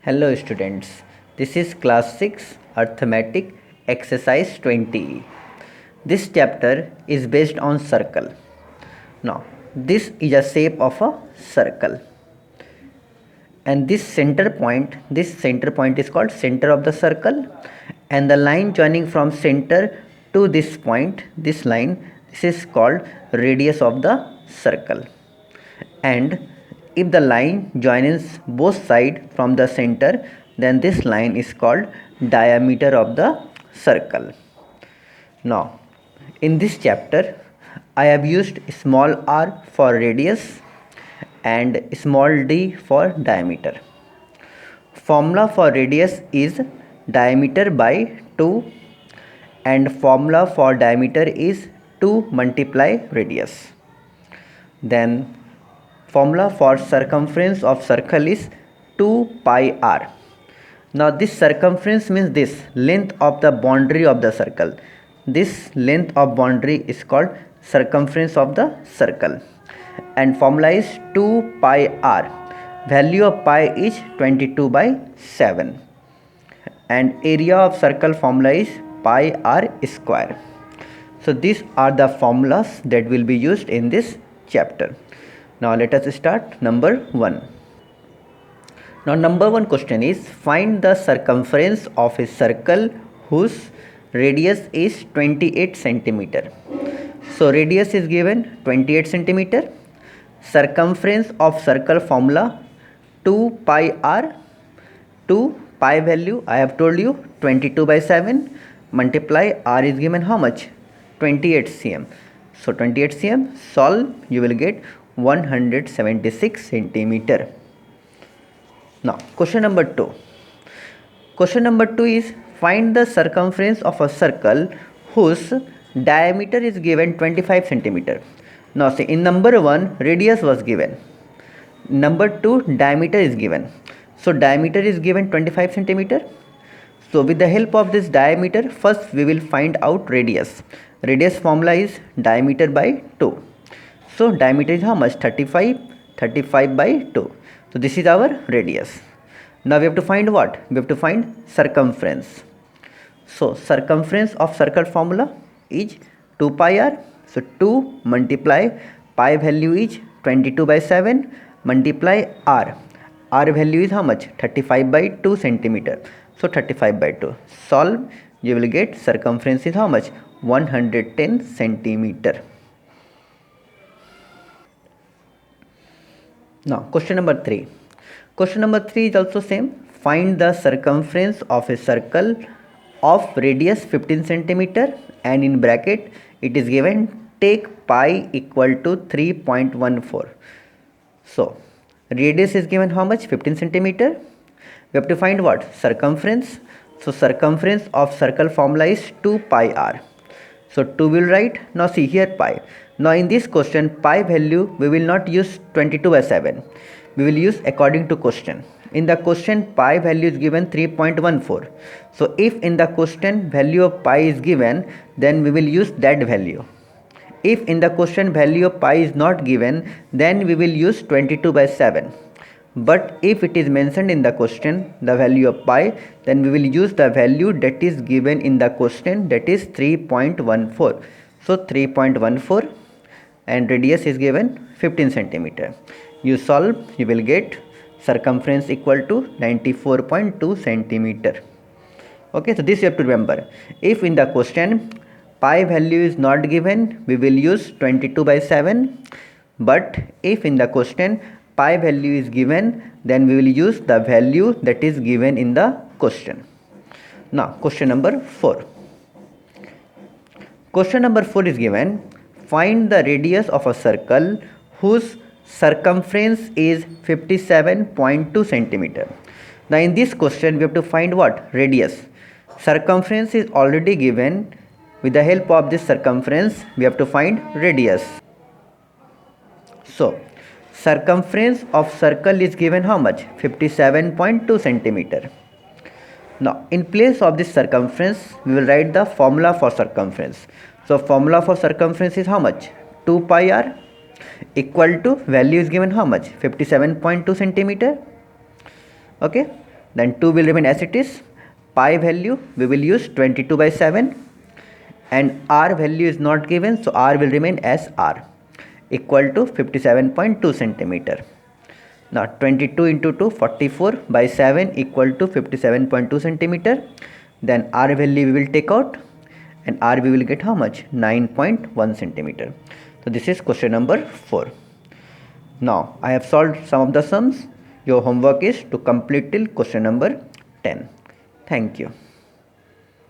Hello students, this is class 6 arithmetic exercise 20. This chapter is based on circle. Now, this is a shape of a circle and this center point is called center of the circle, and the line joining from center to this point, this is called radius of the circle. And if the line joins both sides from the center, then this line is called diameter of the circle. Now, in this chapter, I have used small r for radius and small d for diameter. Formula for radius is diameter by 2 and formula for diameter is 2 multiply radius. Then formula for circumference of circle is 2 pi r. Now this circumference means this length of the boundary of the circle. This length of boundary is called circumference of the circle, and formula is 2 pi r. Value of pi is 22/7 and area of circle formula is pi r square. So these are the formulas that will be used in this chapter. Now let us start number 1. Now number 1 question is, find the circumference of a circle whose radius is 28 centimeter. So radius is given 28 centimeter. Circumference of circle formula 2 pi r. 2 pi value I have told you 22/7, multiply r is given how much? 28 cm. So 28 cm, solve, you will get 176 centimeter. Now question number 2. Question number 2 is, find the circumference of a circle whose diameter is given 25 centimeter. Now see, in number 1 radius was given, number 2 diameter is given. So diameter is given 25 centimeter. So with the help of this diameter, first we will find out radius. Radius formula is diameter by 2. So diameter is how much? 35 by 2. So this is our radius. Now we have to find what? We have to find circumference. So circumference of circle formula is 2 pi r. So 2 multiply pi value is 22/7 multiply r. R value is how much? 35/2 centimeter. So 35/2. Solve, you will get circumference is how much? 110 centimeter. Now question number 3. Question number 3 is also same. Find the circumference of a circle of radius 15 centimeter, and in bracket it is given take pi equal to 3.14. So radius is given how much? 15 centimeter. We have to find what? Circumference. So circumference of circle formula is 2 pi r. So 2 will write. Now see here pi. Now in this question pi value we will not use 22/7. We will use according to question. In the question pi value is given 3.14. So if in the question value of pi is given, then we will use that value. If in the question value of pi is not given, then we will use 22/7. But if it is mentioned in the question the value of pi, then we will use the value that is given in the question, that is 3.14. So 3.14 and radius is given 15 centimeter. You solve, you will get circumference equal to 94.2 centimeter. Okay, so this you have to remember. If in the question pi value is not given, we will use 22/7. But if in the question pi value is given, then we will use the value that is given in the question. Now question number 4. Question number 4 is given, find the radius of a circle whose circumference is 57.2 centimeter. Now in this question we have to find what? Radius. Circumference is already given. With the help of this circumference we have to find radius. So circumference of circle is given how much? 57.2 centimeter. Now in place of this circumference we will write the formula for circumference. So formula for circumference is how much? 2 pi r equal to value is given how much? 57.2 centimeter. Okay, then 2 will remain as it is. Pi value we will use 22/7, and r value is not given, so r will remain as r, equal to 57.2 centimeter. Now 22 into 2, 44/7 equal to 57.2 centimeter. Then r value we will take out, and r we will get how much? 9.1 centimeter. So this is question number 4. Now I have solved some of the sums. Your homework is to complete till question number 10. Thank you.